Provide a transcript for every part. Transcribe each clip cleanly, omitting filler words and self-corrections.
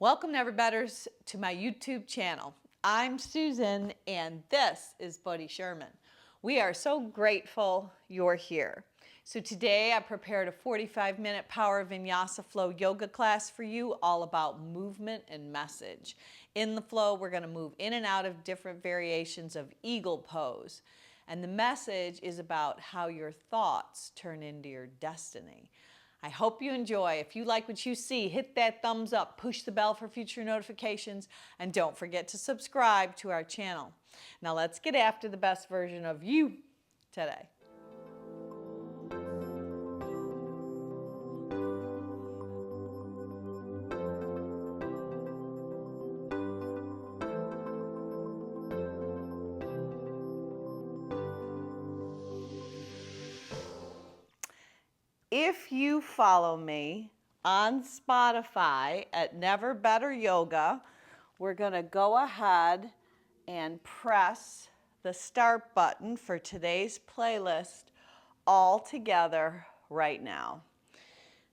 Welcome, Neverbetters, to my YouTube channel. I'm Susan, and this is Buddy Sherman. We are so grateful you're here. So today I prepared a 45-minute Power Vinyasa Flow yoga class for you, all about movement and message. In the flow, we're going to move in and out of different variations of eagle pose. And the message is about how your thoughts turn into your destiny. I hope you enjoy. If you like what you see, hit that thumbs up, push the bell for future notifications, and don't forget to subscribe to our channel. Now let's get after the best version of you today. If you follow me on Spotify at Never Better Yoga, we're going to go ahead and press the start button for today's playlist all together right now.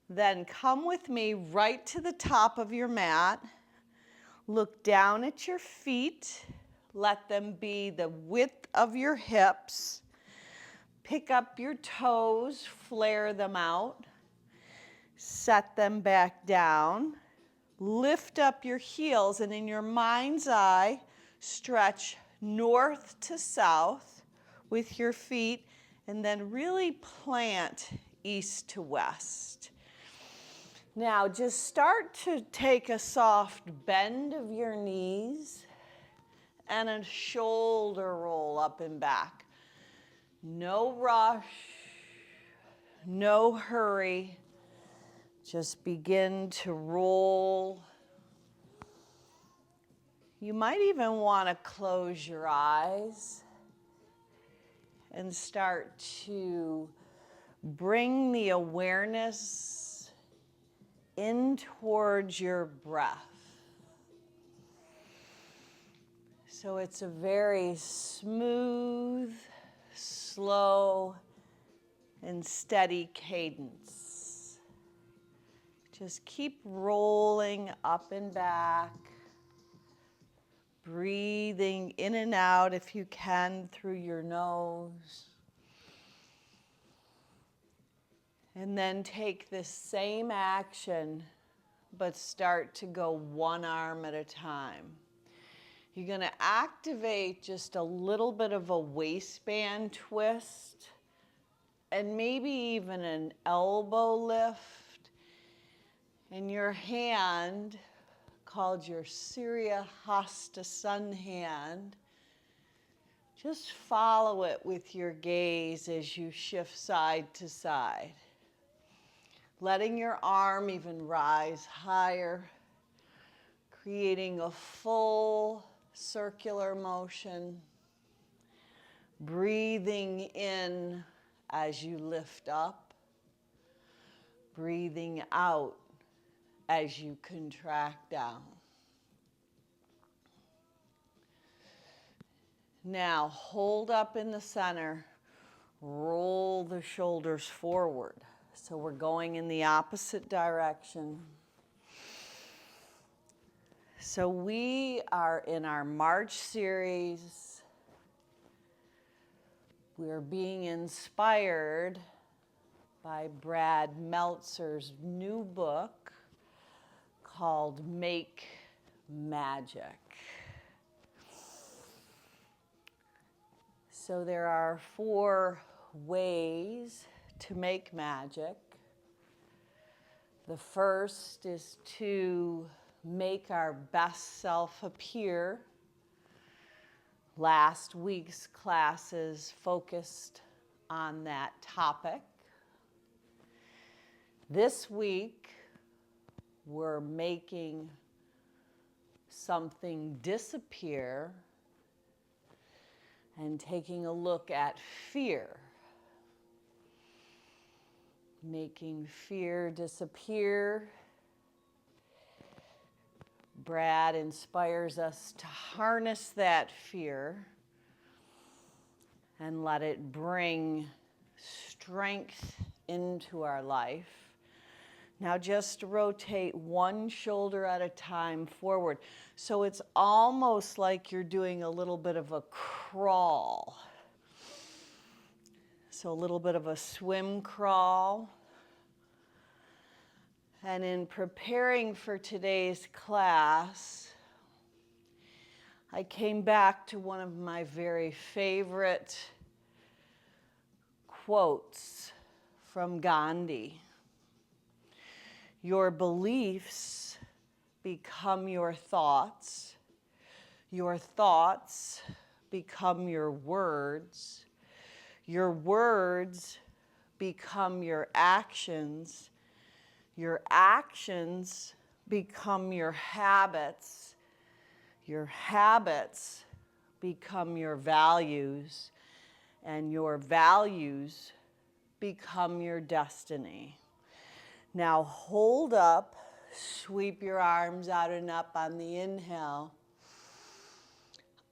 Then come with me right to the top of your mat. Look down at your feet. Let them be the width of your hips. Pick up your toes, flare them out, set them back down, lift up your heels, and in your mind's eye, stretch north to south with your feet, and then really plant east to west. Now just start to take a soft bend of your knees and a shoulder roll up and back. No rush, no hurry. Just begin to roll. You might even want to close your eyes and start to bring the awareness in towards your breath. So it's a very smooth, slow and steady cadence. Just keep rolling up and back, breathing in and out if you can through your nose. And then take this same action, but start to go one arm at a time. You're going to activate just a little bit of a waistband twist and maybe even an elbow lift. And your hand, called your Surya Hasta Sun hand, just follow it with your gaze as you shift side to side. Letting your arm even rise higher, creating a full circular motion, breathing in as you lift up, breathing out as you contract down. Now hold up in the center, roll the shoulders forward. So we're going in the opposite direction. So we are in our March series. We're being inspired by Brad Meltzer's new book called Make Magic. So there are 4 ways to make magic. The first is to make our best self appear. Last week's classes focused on that topic. This week, we're making something disappear and taking a look at fear. Making fear disappear. Brad inspires us to harness that fear and let it bring strength into our life. Now just rotate one shoulder at a time forward. So it's almost like you're doing a little bit of a crawl. So a little bit of a swim crawl. And in preparing for today's class, I came back to one of my very favorite quotes from Gandhi. Your beliefs become your thoughts become your words become your actions become your habits become your values, and your values become your destiny. Now hold up, sweep your arms out and up on the inhale.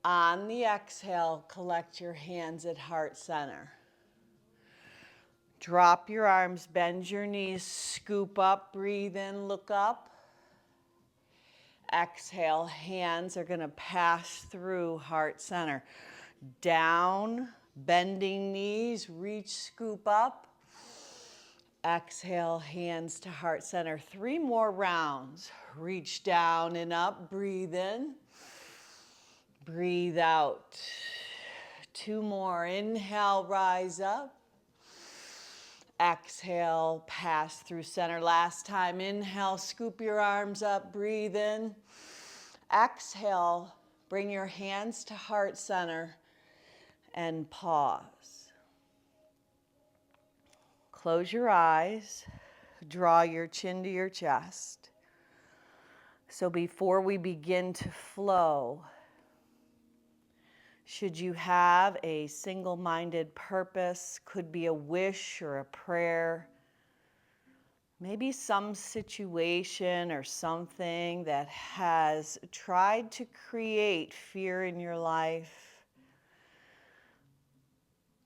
On the exhale, collect your hands at heart center. Drop your arms, bend your knees, scoop up, breathe in, look up. Exhale, hands are going to pass through heart center. Down, bending knees, reach, scoop up. Exhale, hands to heart center. 3 more rounds. Reach down and up, breathe in. Breathe out. 2 more. Inhale, rise up. Exhale, pass through center. Last time. Inhale, scoop your arms up, breathe in. Exhale, bring your hands to heart center and pause. Close your eyes. Draw your chin to your chest. So before we begin to flow, should you have a single-minded purpose, could be a wish or a prayer, maybe some situation or something that has tried to create fear in your life,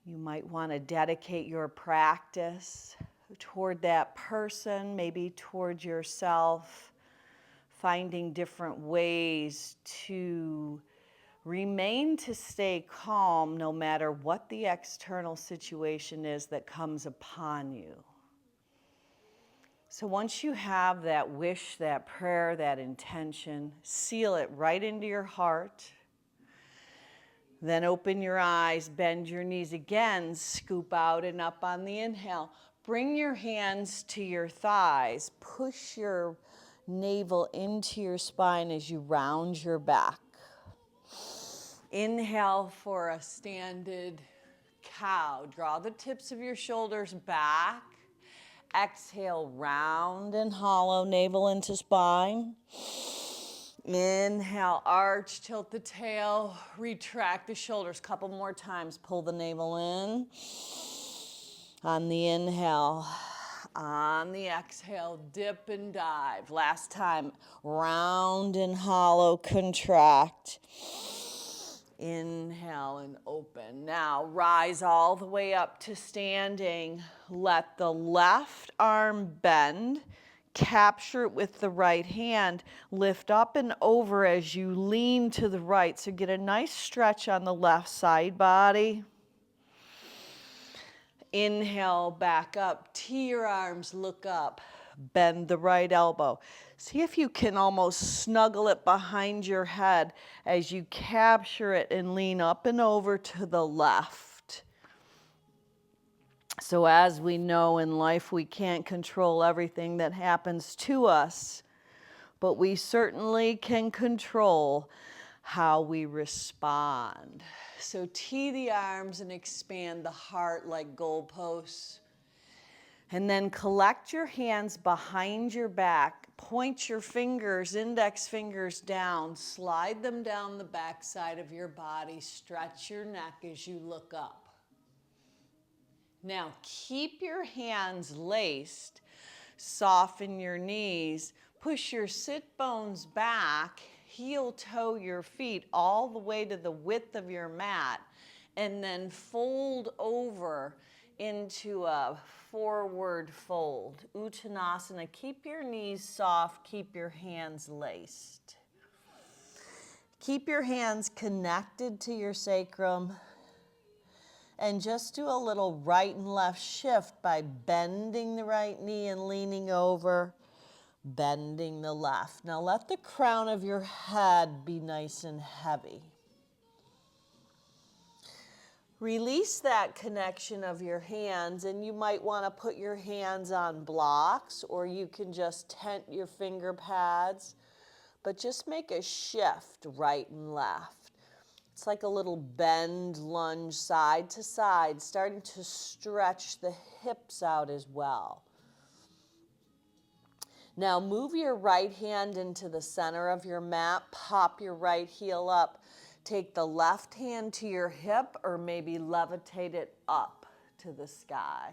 you might want to dedicate your practice toward that person, maybe toward yourself, finding different ways to stay calm no matter what the external situation is that comes upon you. So once you have that wish, that prayer, that intention, seal it right into your heart. Then open your eyes, bend your knees again, scoop out and up on the inhale. Bring your hands to your thighs. Push your navel into your spine as you round your back. Inhale for a standing cow. Draw the tips of your shoulders back. Exhale, round and hollow, navel into spine. Inhale, arch, tilt the tail, retract the shoulders. Couple more times, pull the navel in. On the inhale, on the exhale, dip and dive. Last time, round and hollow, contract. Inhale and open. Now rise all the way up to standing. Let the left arm bend. Capture it with the right hand. Lift up and over as you lean to the right. So get a nice stretch on the left side body. Inhale, back up. Tee your arms, look up. Bend the right elbow. See if you can almost snuggle it behind your head as you capture it and lean up and over to the left. So as we know in life, we can't control everything that happens to us, but we certainly can control how we respond. So tee the arms and expand the heart like goalposts. And then collect your hands behind your back. Point your fingers, index fingers down. Slide them down the back side of your body. Stretch your neck as you look up. Now keep your hands laced. Soften your knees. Push your sit bones back. Heel toe your feet all the way to the width of your mat. And then fold over into a forward fold. Uttanasana. Keep your knees soft. Keep your hands laced. Keep your hands connected to your sacrum. And just do a little right and left shift by bending the right knee and leaning over, bending the left. Now let the crown of your head be nice and heavy. Release that connection of your hands, and you might want to put your hands on blocks, or you can just tent your finger pads, but just make a shift right and left. It's like a little bend, lunge side to side, starting to stretch the hips out as well. Now move your right hand into the center of your mat, pop your right heel up. Take the left hand to your hip, or maybe levitate it up to the sky.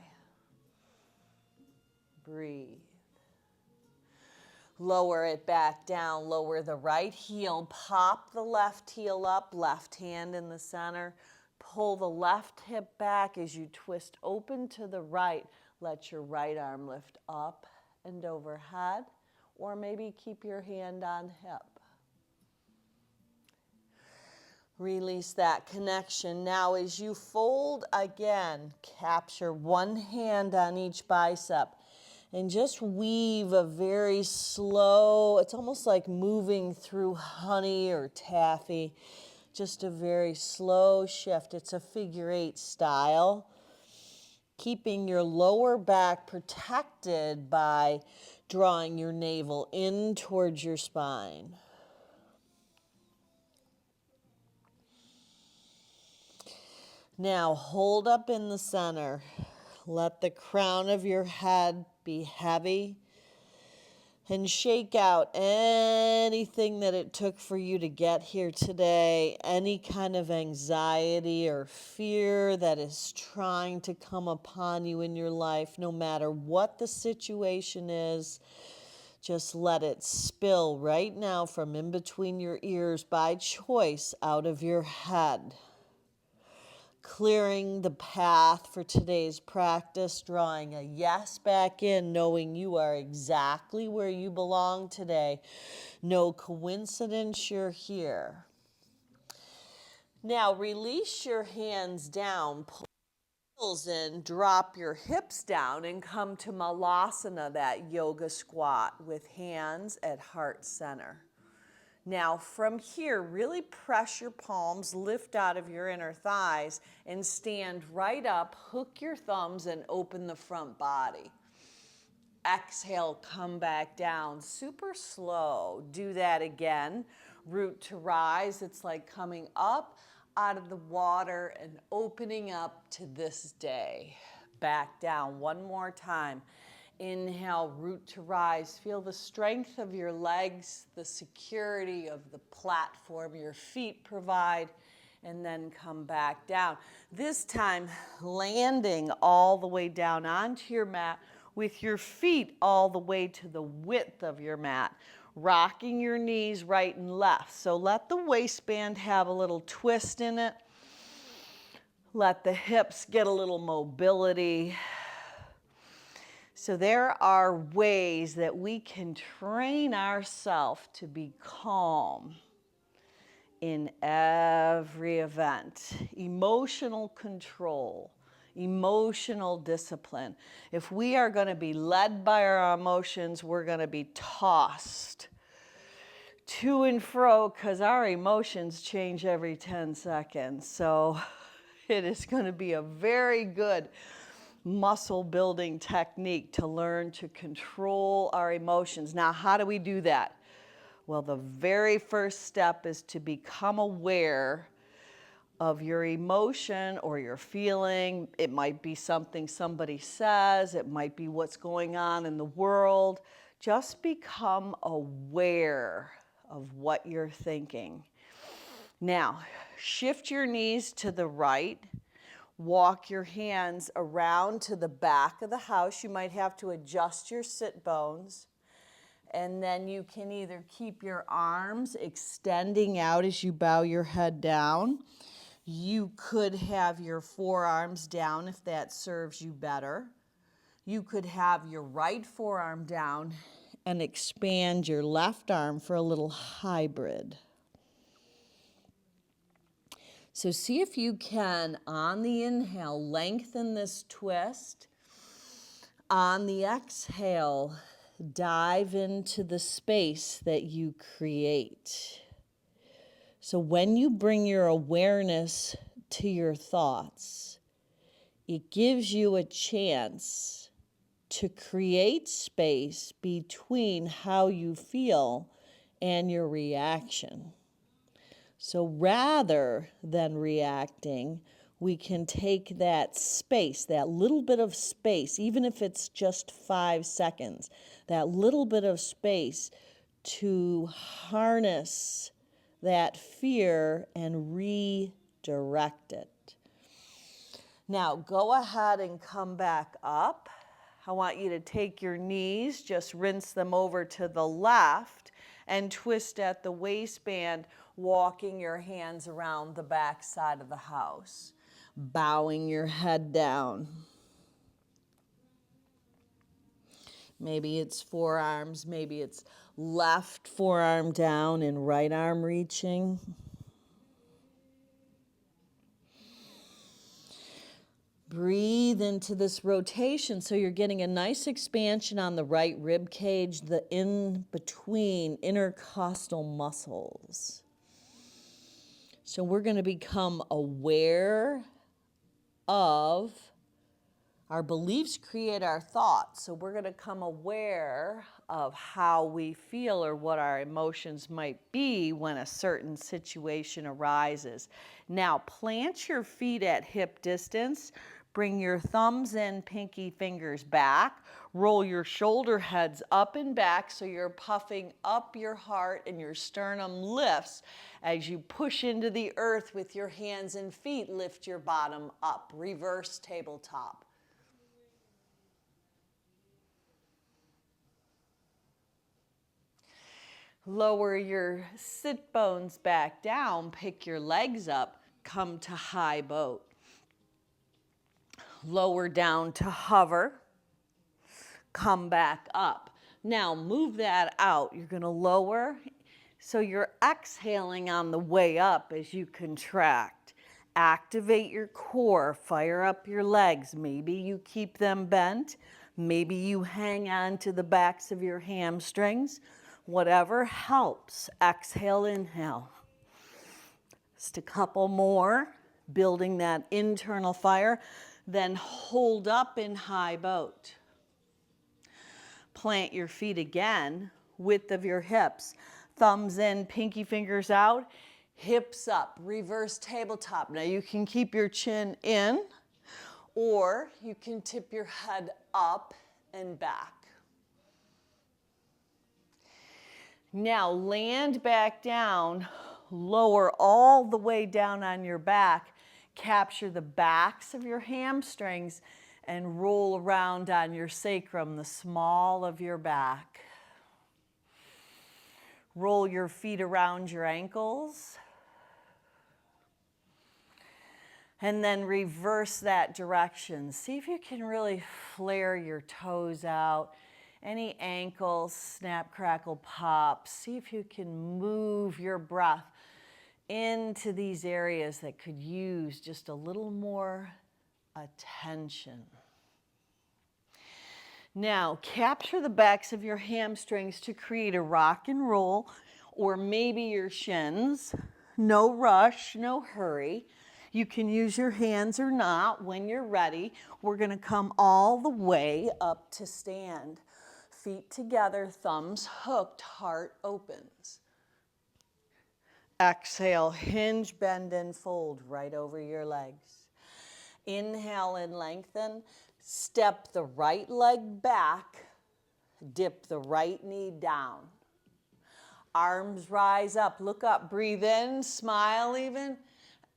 Breathe. Lower it back down. Lower the right heel. Pop the left heel up, left hand in the center. Pull the left hip back as you twist open to the right. Let your right arm lift up and overhead, or maybe keep your hand on hip. Release that connection. Now as you fold again, capture one hand on each bicep and just weave a very slow, it's almost like moving through honey or taffy, just a very slow shift. It's a figure 8 style. Keeping your lower back protected by drawing your navel in towards your spine. Now hold up in the center. Let the crown of your head be heavy and shake out anything that it took for you to get here today, any kind of anxiety or fear that is trying to come upon you in your life, no matter what the situation is. Just let it spill right now from in between your ears by choice out of your head. Clearing the path for today's practice, drawing a yes back in, knowing you are exactly where you belong today. No coincidence you're here. Now release your hands down, pull heels in, drop your hips down, and come to Malasana, that yoga squat with hands at heart center. Now from here, really press your palms, lift out of your inner thighs, and stand right up, hook your thumbs, and open the front body. Exhale, come back down, super slow. Do that again. Root to rise, it's like coming up out of the water and opening up to this day. Back down one more time. Inhale, root to rise. Feel the strength of your legs, the security of the platform your feet provide, and then come back down. This time, landing all the way down onto your mat with your feet all the way to the width of your mat, rocking your knees right and left. So let the waistband have a little twist in it. Let the hips get a little mobility. So there are ways that we can train ourselves to be calm in every event. Emotional control, emotional discipline. If we are going to be led by our emotions, we're going to be tossed to and fro because our emotions change every 10 seconds. So it is going to be a very good muscle building technique to learn to control our emotions. Now, how do we do that? Well, the very first step is to become aware of your emotion or your feeling. It might be something somebody says, it might be what's going on in the world. Just become aware of what you're thinking. Now, shift your knees to the right. Walk your hands around to the back of the house. You might have to adjust your sit bones. And then you can either keep your arms extending out as you bow your head down. You could have your forearms down if that serves you better. You could have your right forearm down and expand your left arm for a little hybrid. So see if you can, on the inhale, lengthen this twist. On the exhale, dive into the space that you create. So when you bring your awareness to your thoughts, it gives you a chance to create space between how you feel and your reaction. So rather than reacting, we can take that space, that little bit of space, even if it's just 5 seconds, that little bit of space to harness that fear and redirect it. Now go ahead and come back up. I want you to take your knees, just rinse them over to the left and twist at the waistband, walking your hands around the back side of the house, bowing your head down. Maybe it's forearms, maybe it's left forearm down and right arm reaching. Breathe into this rotation so you're getting a nice expansion on the right rib cage, the in-between intercostal muscles. So we're going to become aware of our beliefs create our thoughts. So we're going to become aware of how we feel or what our emotions might be when a certain situation arises. Now plant your feet at hip distance. Bring your thumbs and pinky fingers back. Roll your shoulder heads up and back so you're puffing up your heart and your sternum lifts. As you push into the earth with your hands and feet, lift your bottom up. Reverse tabletop. Lower your sit bones back down, pick your legs up, come to high boat. Lower down to hover, come back up. Now move that out. You're going to lower, so you're exhaling on the way up as you contract. Activate your core, fire up your legs. Maybe you keep them bent. Maybe you hang on to the backs of your hamstrings. Whatever helps. Exhale, inhale. Just a couple more, building that internal fire. Then hold up in high boat. Plant your feet again, width of your hips. Thumbs in, pinky fingers out, hips up, reverse tabletop. Now you can keep your chin in, or you can tip your head up and back. Now land back down, lower all the way down on your back. Capture the backs of your hamstrings and roll around on your sacrum, the small of your back. Roll your feet around your ankles. And then reverse that direction. See if you can really flare your toes out. Any ankles, snap, crackle, pop. See if you can move your breath into these areas that could use just a little more attention. Now, capture the backs of your hamstrings to create a rock and roll, or maybe your shins. No rush, no hurry. You can use your hands or not when you're ready. We're going to come all the way up to stand. Feet together, thumbs hooked, heart opens. Exhale, hinge, bend, and fold right over your legs. Inhale and lengthen. Step the right leg back. Dip the right knee down. Arms rise up, look up, breathe in, smile even.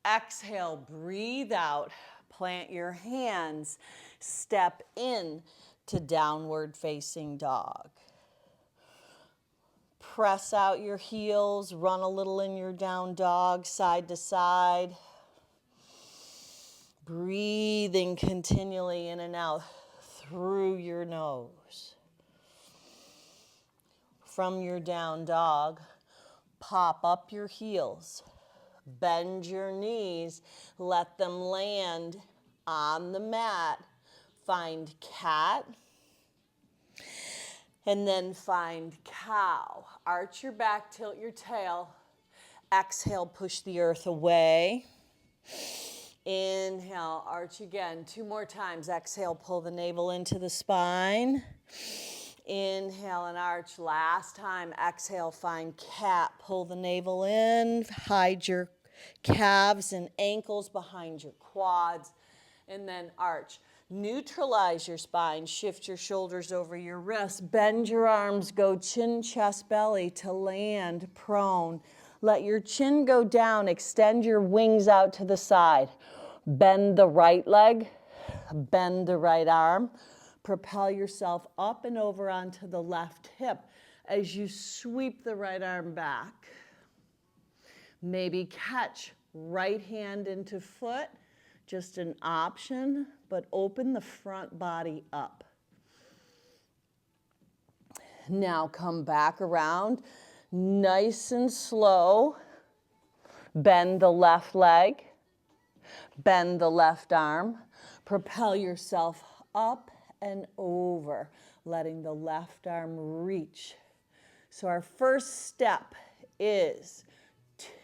Exhale, breathe out. Plant your hands. Step in to downward facing dog. Press out your heels, run a little in your down dog, side to side. Breathing continually in and out through your nose. From your down dog, pop up your heels. Bend your knees. Let them land on the mat. Find cat. And then find cow. Arch your back, tilt your tail. Exhale, push the earth away. Inhale, arch again. 2 more times. Exhale, pull the navel into the spine. Inhale and arch. Last time. Exhale, find cat. Pull the navel in. Hide your calves and ankles behind your quads. And then arch. Neutralize your spine. Shift your shoulders over your wrists. Bend your arms. Go chin, chest, belly to land prone. Let your chin go down. Extend your wings out to the side. Bend the right leg. Bend the right arm. Propel yourself up and over onto the left hip as you sweep the right arm back. Maybe catch right hand into foot. Just an option, but open the front body up. Now come back around, nice and slow. Bend the left leg, bend the left arm. Propel yourself up and over, letting the left arm reach. So our first step is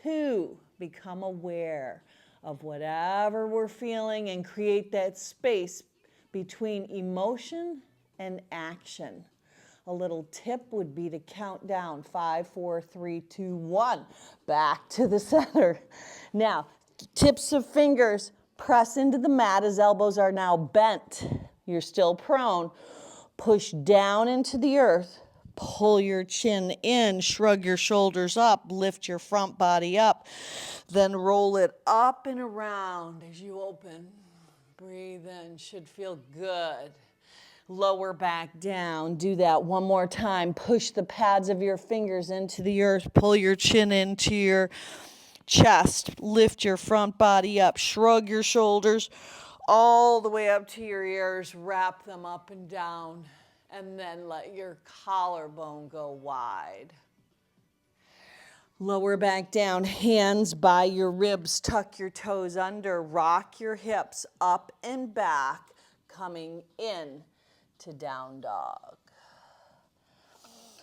to become aware of whatever we're feeling and create that space between emotion and action. A little tip would be to count down 5, 4, 3, 2, 1, back to the center. Now, tips of fingers press into the mat as elbows are now bent. You're still prone. Push down into the earth. Pull your chin in, shrug your shoulders up, lift your front body up, then roll it up and around as you open. Breathe in, should feel good. Lower back down, do that one more time. Push the pads of your fingers into the earth, pull your chin into your chest, lift your front body up, shrug your shoulders all the way up to your ears, wrap them up and down. And then let your collarbone go wide. Lower back down, hands by your ribs, tuck your toes under, rock your hips up and back, coming in to down dog.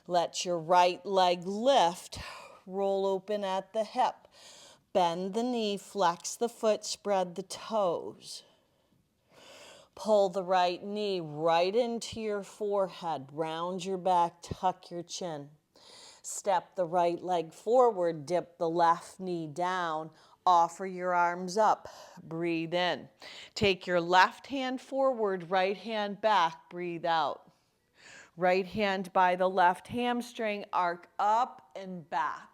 Let your right leg lift, roll open at the hip, bend the knee, flex the foot, spread the toes. Pull the right knee right into your forehead. Round your back, tuck your chin. Step the right leg forward, dip the left knee down. Offer your arms up. Breathe in. Take your left hand forward, right hand back. Breathe out. Right hand by the left hamstring, arc up and back.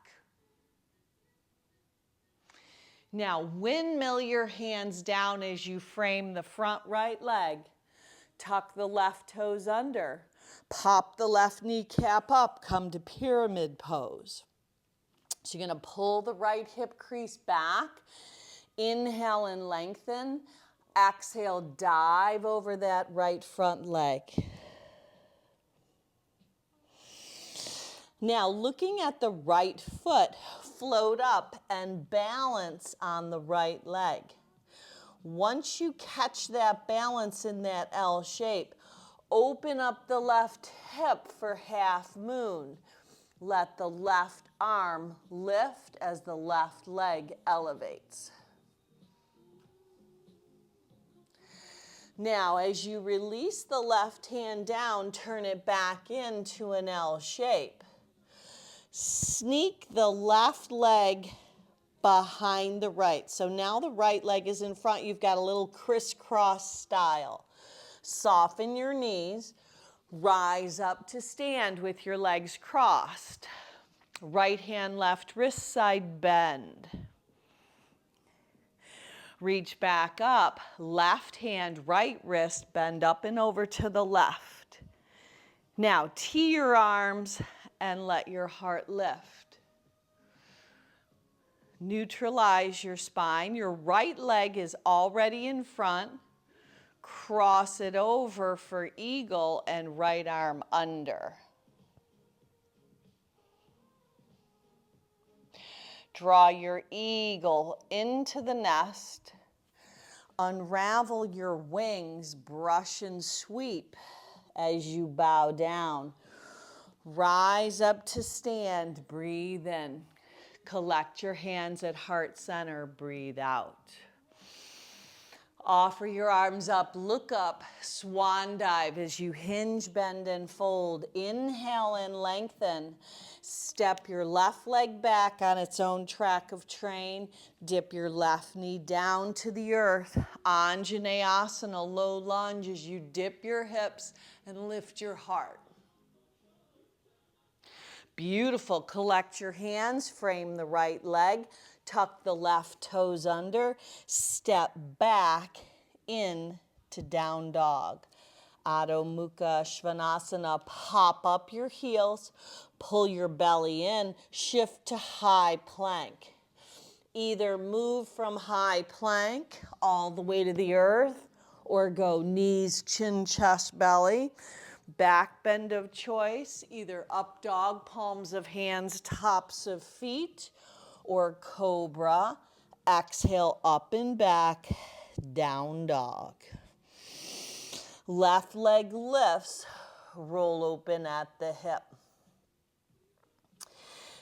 Now, windmill your hands down as you frame the front right leg. Tuck the left toes under. Pop the left kneecap up. Come to pyramid pose. So you're going to pull the right hip crease back. Inhale and lengthen. Exhale, dive over that right front leg. Now, looking at the right foot, float up and balance on the right leg. Once you catch that balance in that L shape, open up the left hip for half moon. Let the left arm lift as the left leg elevates. Now, as you release the left hand down, turn it back into an L shape. Sneak the left leg behind the right. So now the right leg is in front. You've got a little crisscross style. Soften your knees. Rise up to stand with your legs crossed. Right hand, left wrist side bend. Reach back up. Left hand, right wrist, bend up and over to the left. Now tee your arms and let your heart lift. Neutralize your spine. Your right leg is already in front. Cross it over for eagle and right arm under. Draw your eagle into the nest. Unravel your wings, brush and sweep as you bow down. Rise up to stand, breathe in. Collect your hands at heart center, breathe out. Offer your arms up, look up, swan dive as you hinge, bend, and fold. Inhale and lengthen. Step your left leg back on its own track of train. Dip your left knee down to the earth. Anjaneyasana, low lunge as you dip your hips and lift your heart. Beautiful. Collect your hands, frame the right leg, tuck the left toes under, step back in to down dog. Adho Mukha Svanasana, pop up your heels, pull your belly in, shift to high plank. Either move from high plank all the way to the earth or go knees, chin, chest, belly. Back bend of choice, either up dog, palms of hands, tops of feet, or cobra. Exhale up and back, down dog. Left leg lifts, roll open at the hip.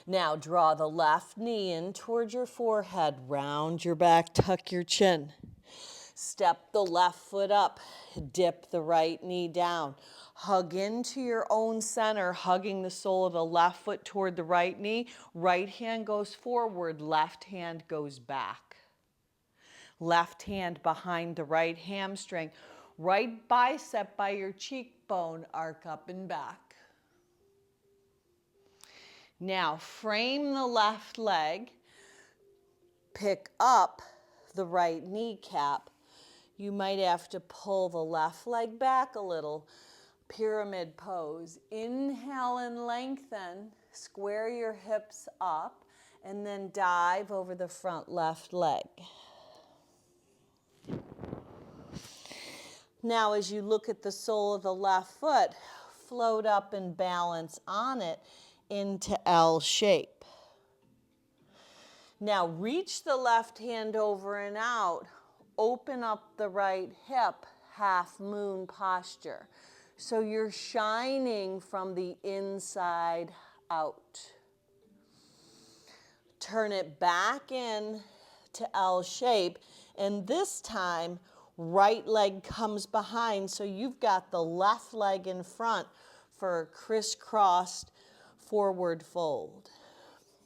Now draw the left knee in towards your forehead, round your back, tuck your chin. Step the left foot up, dip the right knee down. Hug into your own center, hugging the sole of the left foot toward the right knee. Right hand goes forward, left hand goes back. Left hand behind the right hamstring. Right bicep by your cheekbone, arc up and back. Now frame the left leg, pick up the right kneecap. You might have to pull the left leg back a little. Pyramid pose. Inhale and lengthen. Square your hips up and then dive over the front left leg. Now as you look at the sole of the left foot, float up and balance on it into L shape. Now reach the left hand over and out. Open up the right hip, half moon posture. So you're shining from the inside out. Turn it back in to L shape, and this time right leg comes behind, so you've got the left leg in front for a crisscrossed forward fold.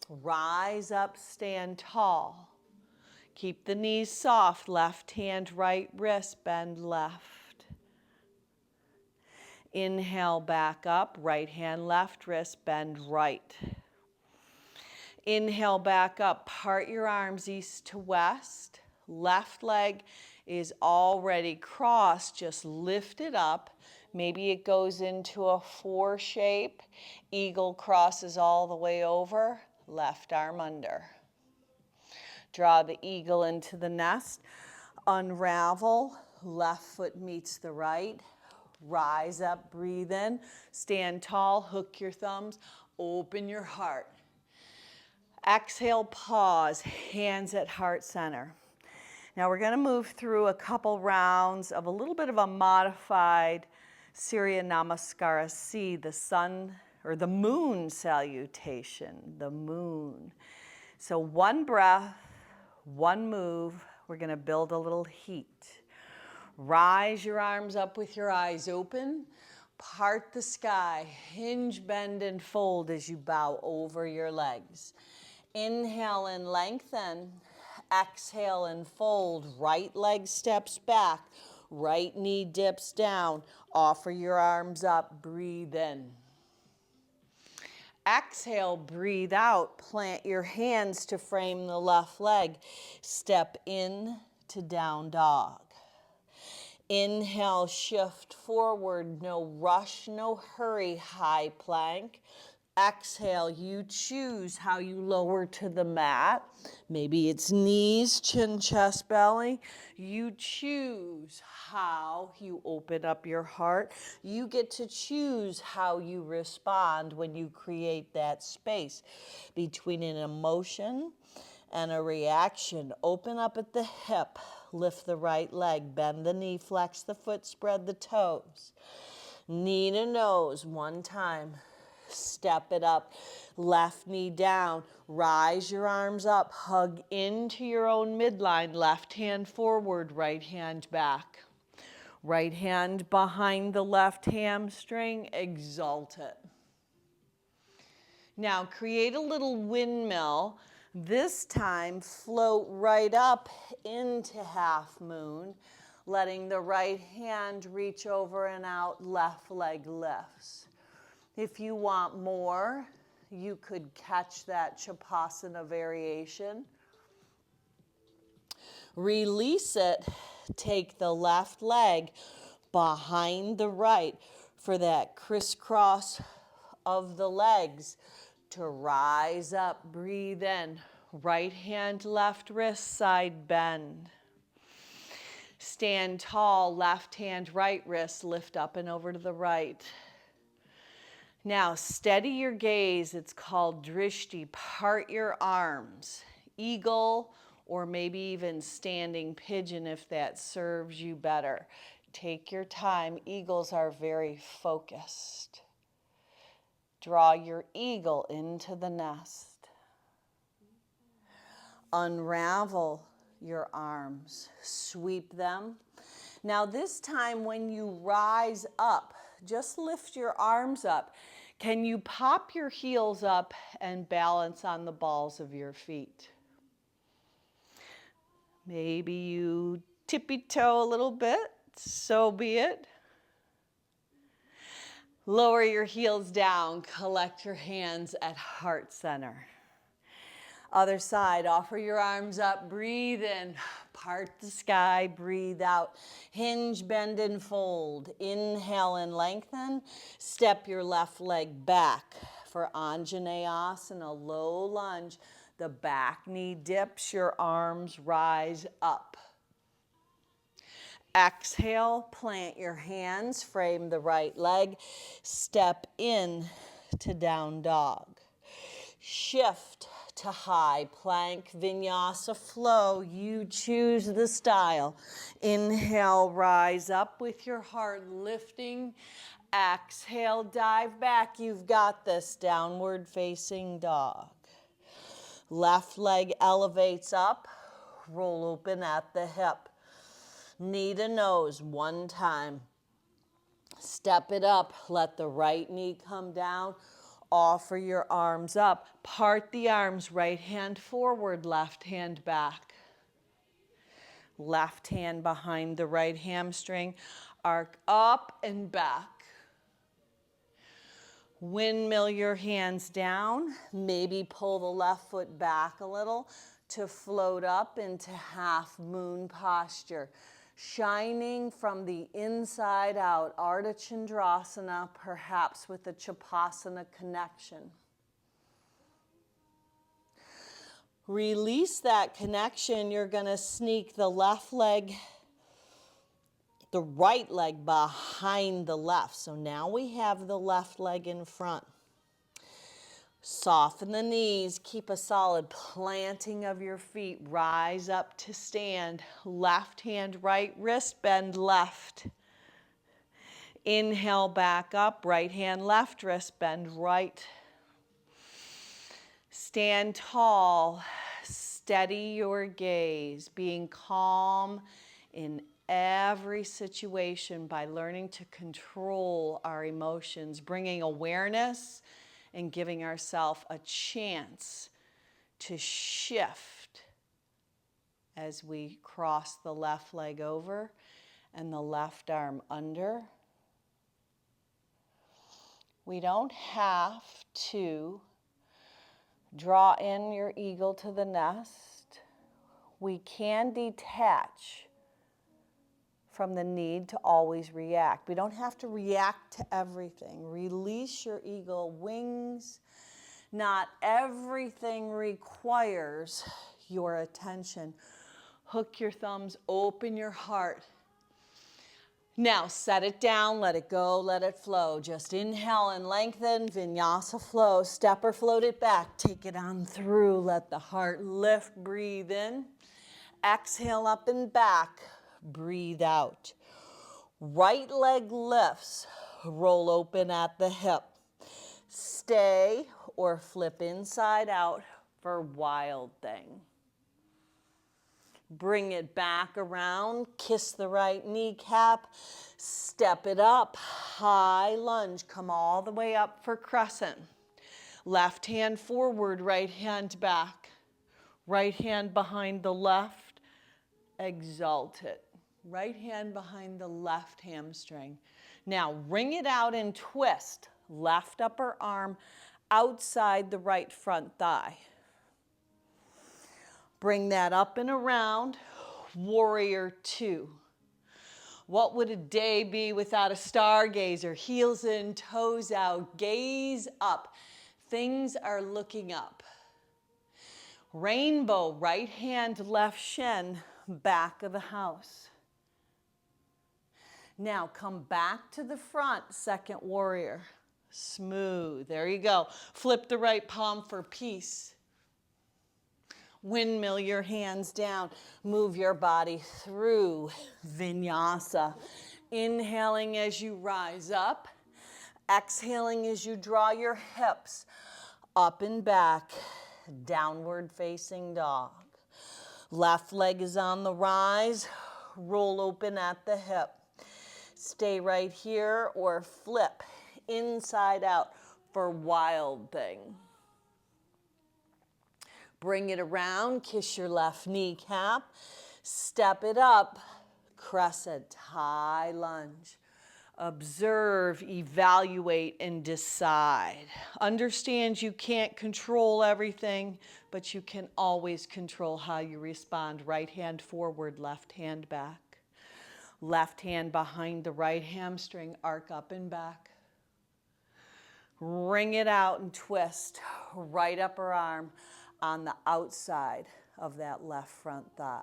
Rise up, stand tall. Keep the knees soft, left hand, right wrist, bend left. Inhale back up, right hand, left wrist, bend right. Inhale back up, part your arms east to west. Left leg is already crossed, just lift it up. Maybe it goes into a 4 shape. Eagle crosses all the way over, left arm under. Draw the eagle into the nest. Unravel, left foot meets the right. Rise up, breathe in, stand tall, hook your thumbs, open your heart. Exhale, pause, hands at heart center. Now we're going to move through a couple rounds of a little bit of a modified Surya Namaskara C, the sun or the moon salutation, the moon. So one breath, one move, we're going to build a little heat. Rise your arms up with your eyes open. Part the sky, hinge, bend, and fold as you bow over your legs. Inhale and lengthen. Exhale and fold. Right leg steps back. Right knee dips down. Offer your arms up. Breathe in. Exhale, breathe out. Plant your hands to frame the left leg. Step in to down dog. Inhale, shift forward, no rush, no hurry, high plank. Exhale, you choose how you lower to the mat. Maybe it's knees, chin, chest, belly. You choose how you open up your heart. You get to choose how you respond when you create that space between an emotion and a reaction. Open up at the hip, lift the right leg, bend the knee, flex the foot, spread the toes. Knee to nose, one time. Step it up, left knee down, rise your arms up, hug into your own midline, left hand forward, right hand back. Right hand behind the left hamstring, exalt it. Now create a little windmill. This time float right up into half moon, letting the right hand reach over and out, left leg lifts. If you want more, you could catch that Chapasana variation. Release it. Take the left leg behind the right for that crisscross of the legs to rise up. Breathe in. Right hand, left wrist, side bend. Stand tall, left hand, right wrist, lift up and over to the right. Now, steady your gaze. It's called drishti. Part your arms. Eagle, or maybe even standing pigeon if that serves you better. Take your time. Eagles are very focused. Draw your eagle into the nest. Unravel your arms. Sweep them. Now, this time when you rise up, just lift your arms up. Can you pop your heels up and balance on the balls of your feet? Maybe you tippy toe a little bit, so be it. Lower your heels down, collect your hands at heart center. Other side, offer your arms up, breathe in, part the sky, breathe out. Hinge, bend, and fold. Inhale and lengthen. Step your left leg back for Anjaneyasana, low lunge. The back knee dips, your arms rise up. Exhale, plant your hands, frame the right leg, step in to down dog. Shift to high plank, vinyasa flow. You choose the style. Inhale, rise up with your heart lifting. Exhale, dive back. You've got this. Downward facing dog. Left leg elevates up. Roll open at the hip. Knee to nose, one time. Step it up. Let the right knee come down. Offer your arms up. Part the arms, right hand forward, left hand back. Left hand behind the right hamstring. Arc up and back. Windmill your hands down. Maybe pull the left foot back a little to float up into half moon posture. Shining from the inside out, Ardha Chandrasana, perhaps with a Chapasana connection. Release that connection. You're going to sneak the left leg, the right leg behind the left. So now we have the left leg in front. Soften the knees, keep a solid planting of your feet. Rise up to stand. Left hand, right wrist, bend left. Inhale, back up. Right hand, left wrist, bend right. Stand tall. Steady your gaze, being calm in every situation by learning to control our emotions, bringing awareness and giving ourselves a chance to shift as we cross the left leg over and the left arm under. We don't have to draw in your eagle to the nest. We can detach from the need to always react. We don't have to react to everything. Release your eagle wings Not everything requires your attention. Hook your thumbs, open your heart. Now set it down, let it go, let it flow. Just inhale and lengthen, Vinyasa flow. Step or float it back, take it on through. Let the heart lift, breathe in. Exhale up and back, breathe out. Right leg lifts, roll open at the hip. Stay or flip inside out for wild thing. Bring it back around, kiss the right kneecap, step it up, high lunge, come all the way up for crescent. Left hand forward, right hand back. Right hand behind the left, exalt it. Right hand behind the left hamstring. Now wring it out and twist. Left upper arm outside the right front thigh. Bring that up and around, warrior two. What would a day be without a stargazer? Heels in, toes out, gaze up. Things are looking up. Rainbow, right hand, left shin, back of the house. Now come back to the front, second warrior. Smooth, there you go. Flip the right palm for peace. Windmill your hands down. Move your body through Vinyasa. Inhaling as you rise up. Exhaling as you draw your hips up and back. Downward facing dog. Left leg is on the rise. Roll open at the hip. Stay right here or flip inside out for wild thing. Bring it around, kiss your left kneecap, step it up, crescent, high lunge. Observe, evaluate, and decide. Understand you can't control everything, but you can always control how you respond. Right hand forward, left hand back. Left hand behind the right hamstring, arc up and back. Wring it out and twist. Right upper arm on the outside of that left front thigh.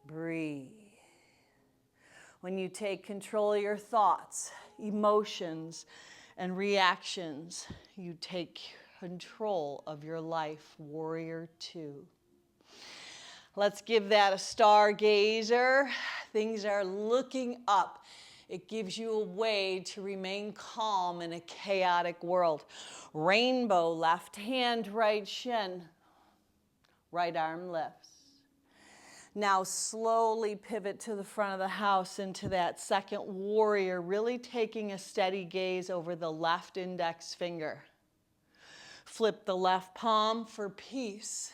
Breathe. When you take control of your thoughts, emotions, and reactions, you take control of your life, warrior two. Let's give that a stargazer. Things are looking up. It gives you a way to remain calm in a chaotic world. Rainbow, left hand, right shin. Right arm lifts. Now slowly pivot to the front of the house into that second warrior, really taking a steady gaze over the left index finger. Flip the left palm for peace.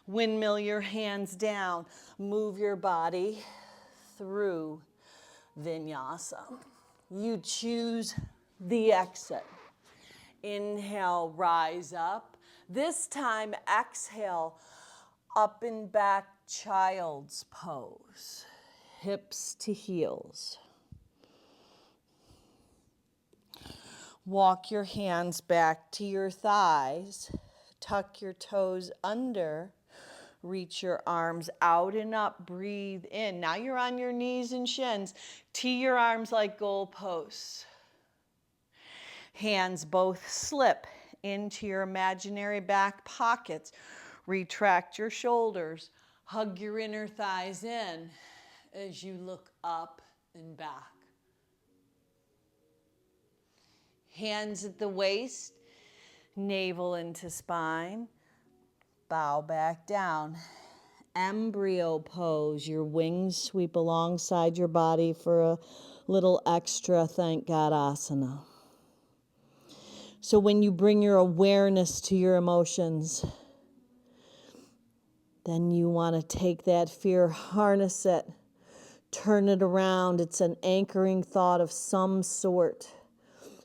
Windmill your hands down. Move your body through Vinyasa. You choose the exit. Inhale, rise up. This time, exhale, up and back child's pose. Hips to heels. Walk your hands back to your thighs. Tuck your toes under. Reach your arms out and up, breathe in. Now you're on your knees and shins. Tee your arms like goalposts. Hands both slip into your imaginary back pockets. Retract your shoulders. Hug your inner thighs in as you look up and back. Hands at the waist, navel into spine. Bow back down. Embryo pose. Your wings sweep alongside your body for a little extra thank God asana. So when you bring your awareness to your emotions, then you want to take that fear, harness it, turn it around. It's an anchoring thought of some sort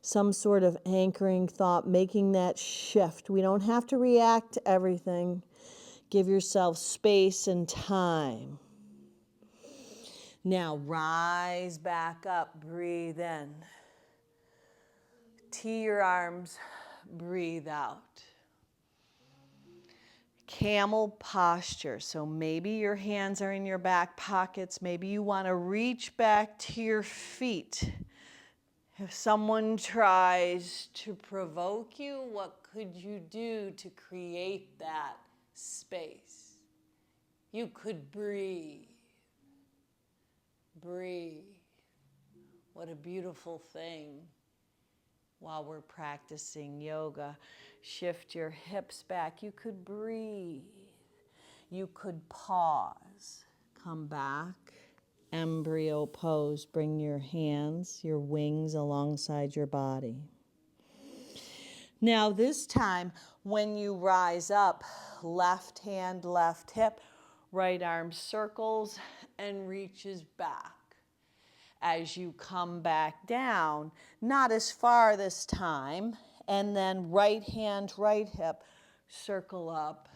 of anchoring thought, making that shift. We don't have to react to everything. Give yourself space and time. Now rise back up, breathe in. Tee your arms breathe out. Camel posture. So maybe your hands are in your back pockets. Maybe you want to reach back to your feet. If someone tries to provoke you, what could you do to create that space? You could breathe. Breathe. What a beautiful thing while we're practicing yoga. Shift your hips back. You could breathe. You could pause. Come back. Embryo pose. Bring your hands, your wings alongside your body. Now this time, when you rise up, left hand, left hip, right arm circles and reaches back. As you come back down, not as far this time, and then right hand, right hip, circle up,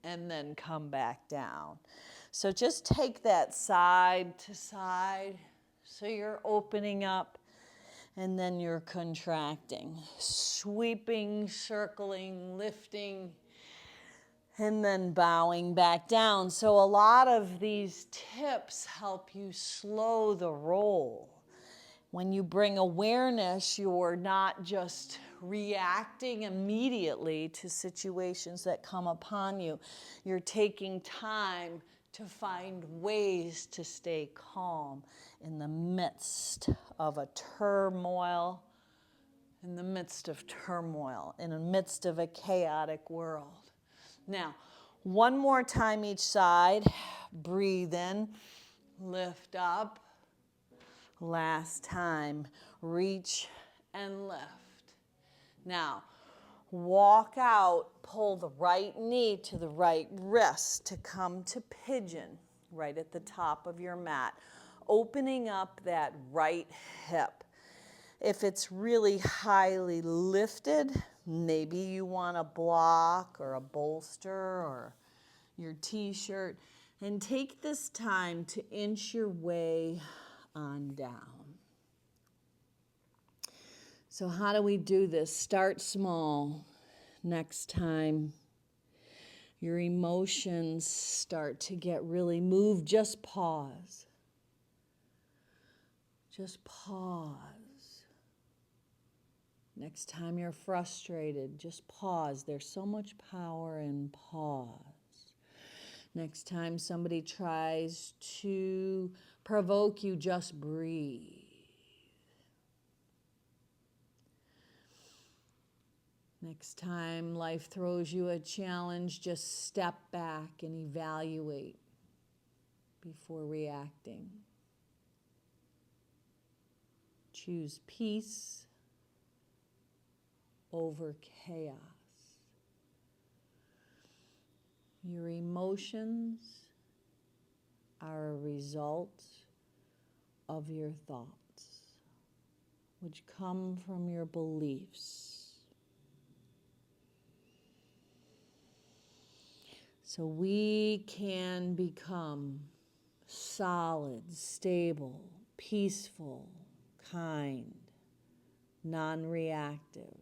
and then come back down. So just take that side to side, so you're opening up, and then you're contracting, sweeping, circling, lifting, and then bowing back down. So a lot of these tips help you slow the roll. When you bring awareness, you're not just reacting immediately to situations that come upon you. You're taking time to find ways to stay calm in the midst of a turmoil, in the midst of turmoil, in the midst of a chaotic world. Now, one more time each side. Breathe in, lift up. Last time, reach and lift. Now, walk out, pull the right knee to the right wrist to come to pigeon right at the top of your mat, opening up that right hip. If it's really highly lifted, maybe you want a block or a bolster or your t-shirt, and take this time to inch your way on down. So how do we do this? Start small. Next time your emotions start to get really moved, just pause. Just pause. Next time you're frustrated, just pause. There's so much power in pause. Next time somebody tries to provoke you, just breathe. Next time life throws you a challenge, just step back and evaluate before reacting. Choose peace over chaos. Your emotions are a result of your thoughts, which come from your beliefs. So we can become solid, stable, peaceful, kind, non-reactive.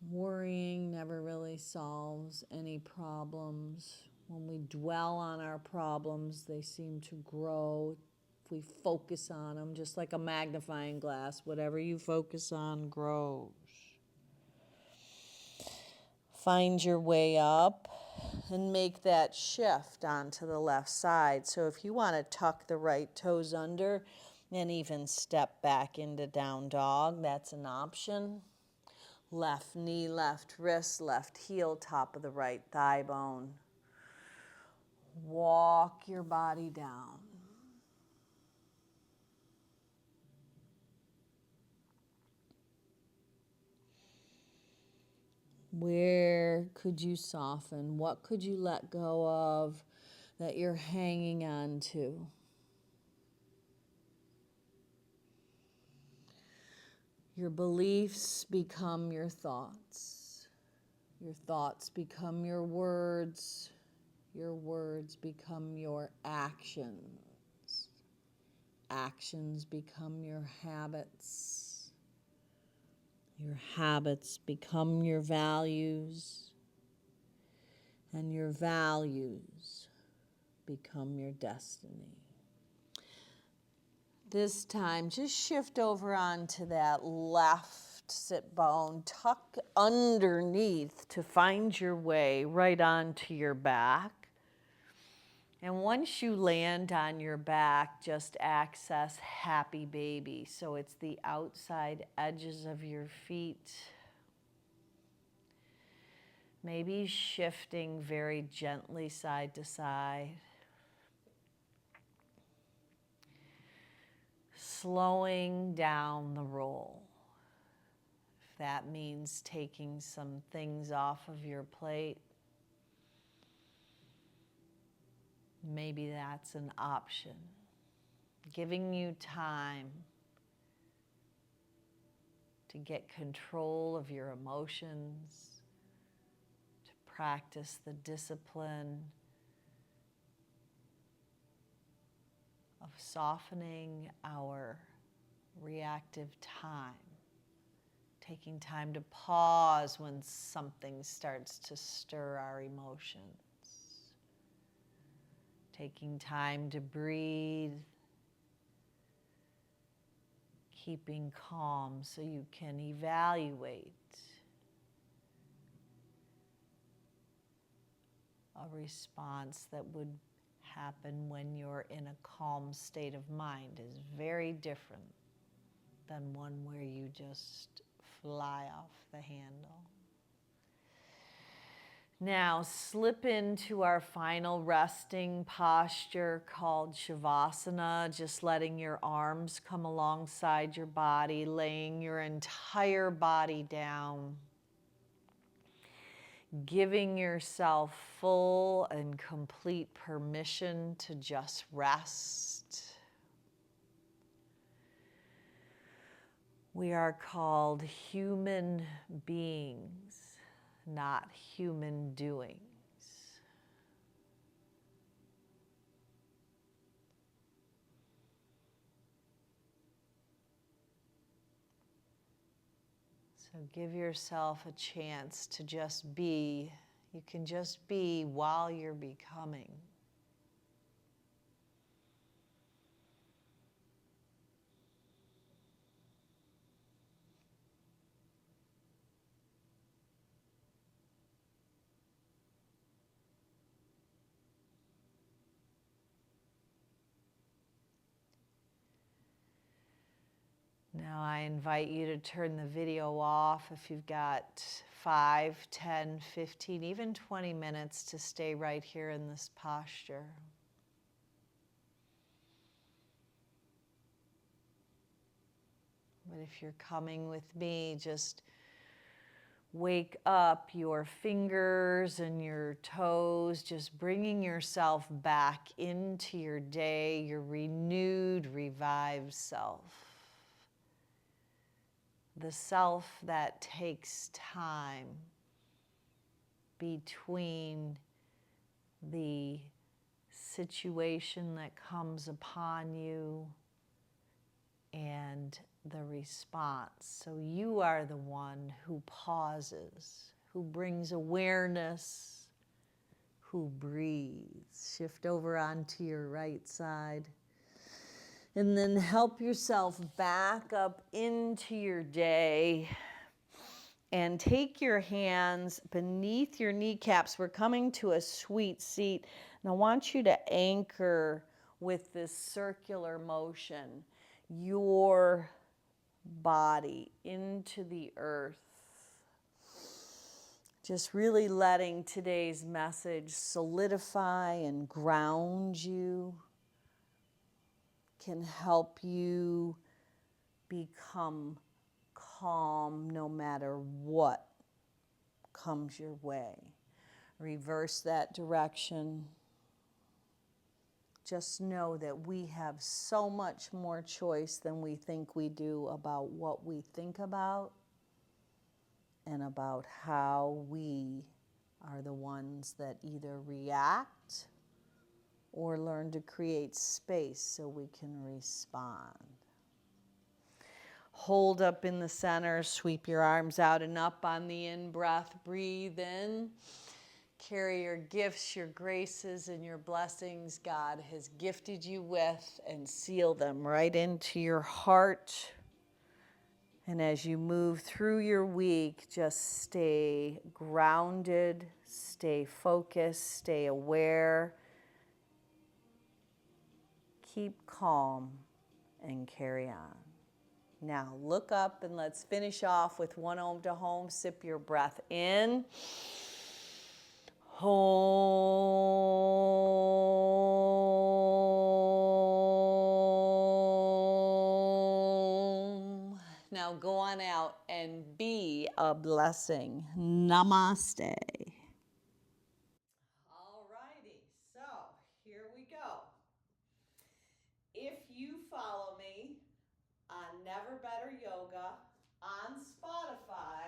Worrying never really solves any problems. When we dwell on our problems, they seem to grow. If we focus on them, just like a magnifying glass, whatever you focus on grows. Find your way up and make that shift onto the left side. So if you want to tuck the right toes under and even step back into down dog, that's an option. Left knee, left wrist, left heel, top of the right thigh bone. Walk your body down. Where could you soften? What could you let go of that you're hanging on to? Your beliefs become your thoughts. Your thoughts become your words. Your words become your actions. Actions become your habits. Your habits become your values, and your values become your destiny. This time, just shift over onto that left sit bone, tuck underneath to find your way right onto your back. And once you land on your back, just access happy baby. So it's the outside edges of your feet. Maybe shifting very gently side to side. Slowing down the roll. If that means taking some things off of your plate, maybe that's an option. Giving you time to get control of your emotions, to practice the discipline of softening our reactive time. Taking time to pause when something starts to stir our emotions. Taking time to breathe. Keeping calm so you can evaluate a response that would happen when you're in a calm state of mind is very different than one where you just fly off the handle. Now slip into our final resting posture called Shavasana, just letting your arms come alongside your body, laying your entire body down, giving yourself full and complete permission to just rest. We are called human beings, not human doings. So give yourself a chance to just be. You can just be while you're becoming. Now I invite you to turn the video off if you've got 5, 10, 15, even 20 minutes to stay right here in this posture. But if you're coming with me, just wake up your fingers and your toes, just bringing yourself back into your day, your renewed, revived self. The self that takes time between the situation that comes upon you and the response. So you are the one who pauses, who brings awareness, who breathes. Shift over onto your right side. And then help yourself back up into your day and take your hands beneath your kneecaps. We're coming to a sweet seat. And I want you to anchor with this circular motion your body into the earth. Just really letting today's message solidify and ground you. Can help you become calm no matter what comes your way. Reverse that direction. Just know that we have so much more choice than we think we do about what we think about and about how we are the ones that either react or learn to create space so we can respond. Hold up in the center, sweep your arms out and up on the in-breath. Breathe in. Carry your gifts, your graces, and your blessings God has gifted you with, and seal them right into your heart. And as you move through your week, just stay grounded, stay focused, stay aware. Keep calm and carry on. Now look up and let's finish off with one Om to Home. Sip your breath in. Home. Now go on out and be a blessing. Namaste. All righty, so here we go. If you follow me on Never Better Yoga on Spotify,